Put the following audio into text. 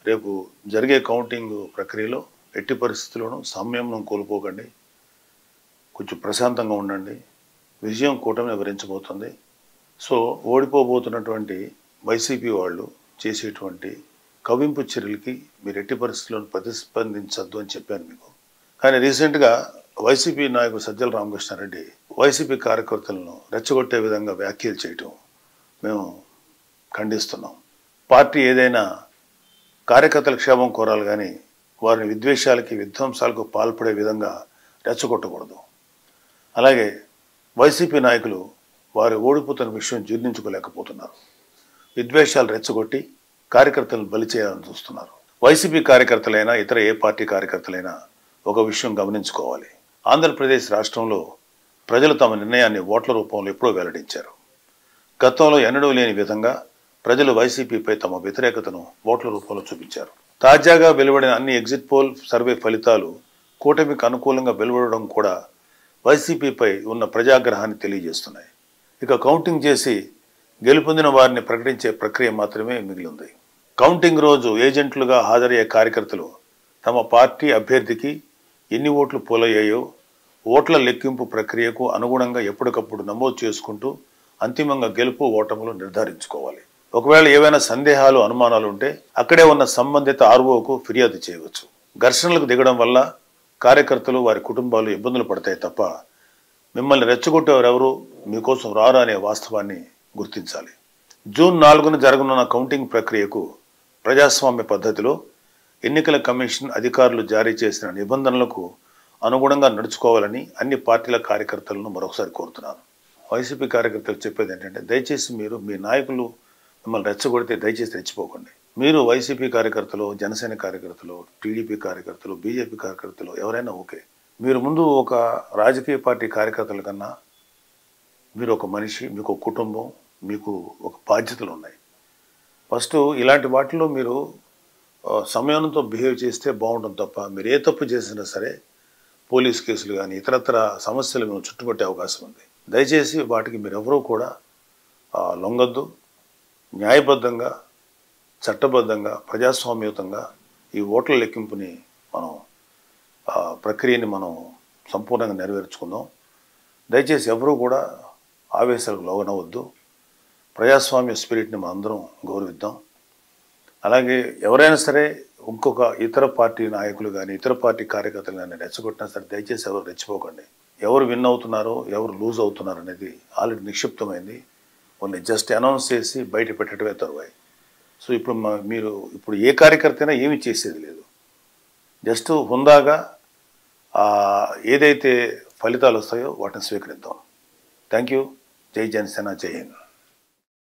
రేపు జరిగే కౌంటింగ్ ప్రక్రియలో ఎట్టి పరిస్థితుల్లోనూ సంయమనం కోల్పోకండి. కొంచెం ప్రశాంతంగా ఉండండి. విజయం కూటమిని వివరించబోతుంది. సో ఓడిపోబోతున్నటువంటి వైసీపీ వాళ్ళు చేసేటువంటి కవింపు చర్యలకి మీరు ఎట్టి పరిస్థితుల్లోనూ ప్రతిస్పందించద్దు అని చెప్పాను మీకు. కానీ రీసెంట్గా వైసీపీ నాయకుడు సజ్జల రామకృష్ణారెడ్డి వైసీపీ కార్యకర్తలను రెచ్చగొట్టే విధంగా వ్యాఖ్యలు చేయటం మేము ఖండిస్తున్నాం. పార్టీ ఏదైనా కార్యకర్తల క్షేమం కోరాలి కానీ వారిని విద్వేషాలకి విధ్వంసాలకు పాల్పడే విధంగా రెచ్చగొట్టకూడదు. అలాగే వైసీపీ నాయకులు వారు ఓడిపోతున్న విషయం జీర్ణించుకోలేకపోతున్నారు. విద్వేషాలు రెచ్చగొట్టి కార్యకర్తలను బలి చేయాలని చూస్తున్నారు. వైసీపీ కార్యకర్తలైనా ఇతర ఏ పార్టీ కార్యకర్తలైనా ఒక విషయం గమనించుకోవాలి. ఆంధ్రప్రదేశ్ రాష్ట్రంలో ప్రజలు తమ నిర్ణయాన్ని ఓట్ల రూపంలో ఎప్పుడో వెల్లడించారు. గతంలో ఎన్నడూ లేని విధంగా ప్రజలు వైసీపీపై తమ వ్యతిరేకతను ఓట్ల రూపంలో చూపించారు. తాజాగా వెలువడిన అన్ని ఎగ్జిట్ పోల్ సర్వే ఫలితాలు కూటమికి అనుకూలంగా వెలువడడం కూడా వైసీపీపై ఉన్న ప్రజాగ్రహాన్ని తెలియజేస్తున్నాయి. ఇక కౌంటింగ్ చేసి గెలుపొందిన వారిని ప్రకటించే ప్రక్రియ మాత్రమే మిగిలింది. కౌంటింగ్ రోజు ఏజెంట్లుగా హాజరయ్యే కార్యకర్తలు తమ పార్టీ అభ్యర్థికి ఎన్ని ఓట్లు పోలయ్యాయో ఓట్ల లెక్కింపు ప్రక్రియకు అనుగుణంగా ఎప్పటికప్పుడు నమోదు చేసుకుంటూ అంతిమంగా గెలుపు ఓటములు నిర్ధారించుకోవాలి. ఒకవేళ ఏవైనా సందేహాలు అనుమానాలు ఉంటే అక్కడే ఉన్న సంబంధిత ఆర్ఓకు ఫిర్యాదు చేయవచ్చు. ఘర్షణలకు దిగడం వల్ల కార్యకర్తలు వారి కుటుంబాలు ఇబ్బందులు పడతాయి తప్ప మిమ్మల్ని రెచ్చగొట్టేవారెవరూ మీకోసం రారు అనే వాస్తవాన్ని గుర్తించాలి. జూన్ 4న జరగనున్న కౌంటింగ్ ప్రక్రియకు ప్రజాస్వామ్య పద్ధతిలో ఎన్నికల కమిషన్ అధికారులు జారీ చేసిన నిబంధనలకు అనుగుణంగా నడుచుకోవాలని అన్ని పార్టీల కార్యకర్తలను మరొకసారి కోరుతున్నాను. వైసీపీ కార్యకర్తలు చెప్పేది ఏంటంటే దయచేసి మీరు మీ నాయకులు మిమ్మల్ని రెచ్చగొడితే దయచేసి రెచ్చిపోకండి. మీరు వైసీపీ కార్యకర్తలు, జనసేన కార్యకర్తలు, టీడీపీ కార్యకర్తలు, బీజేపీ కార్యకర్తలు ఎవరైనా ఓకే. మీరు ముందు ఒక రాజకీయ పార్టీ కార్యకర్తల కన్నా మీరు ఒక మనిషి, మీకు ఒక కుటుంబం, మీకు ఒక బాధ్యతలు ఉన్నాయి. ఫస్ట్ ఇలాంటి వాటిలో మీరు సమయంతో బిహేవ్ చేస్తే బాగుంటుంది తప్ప మీరు ఏ తప్పు చేసినా సరే పోలీస్ కేసులు కానీ ఇతరత్ర సమస్యలు మేము చుట్టుపట్టే అవకాశం ఉంది. దయచేసి వాటికి మీరెవరూ కూడా లొంగద్దు. న్యాయబద్ధంగా, చట్టబద్ధంగా, ప్రజాస్వామ్యయుతంగా ఈ ఓట్ల లెక్కింపుని ప్రక్రియని మనం సంపూర్ణంగా నెరవేర్చుకుందాం. దయచేసి ఎవరూ కూడా ఆవేశాలకు లోనవద్దు. ప్రజాస్వామ్య స్పిరిట్ని మనం అందరం గౌరవిద్దాం. అలాగే ఎవరైనా సరే ఇంకొక ఇతర పార్టీ నాయకులు కానీ ఇతర పార్టీ కార్యకర్తలు కానీ రెచ్చగొట్టినా సరే దయచేసి ఎవరు రెచ్చిపోకండి. ఎవరు విన్ అవుతున్నారో ఎవరు లూజ్ అవుతున్నారు అనేది ఆల్రెడీ నిక్షిప్తమైంది. కొన్ని జస్ట్ అనౌన్స్ చేసి బయట పెట్టడమే తరువాయి. సో మీరు ఇప్పుడు ఏ కార్యకర్త అయినా ఏమీ చేసేది లేదు. జస్ట్ హుందాగా ఏదైతే ఫలితాలు వస్తాయో వాటిని స్వీకరిద్దాం. Thank you. జై జనసేన, జై హింద్.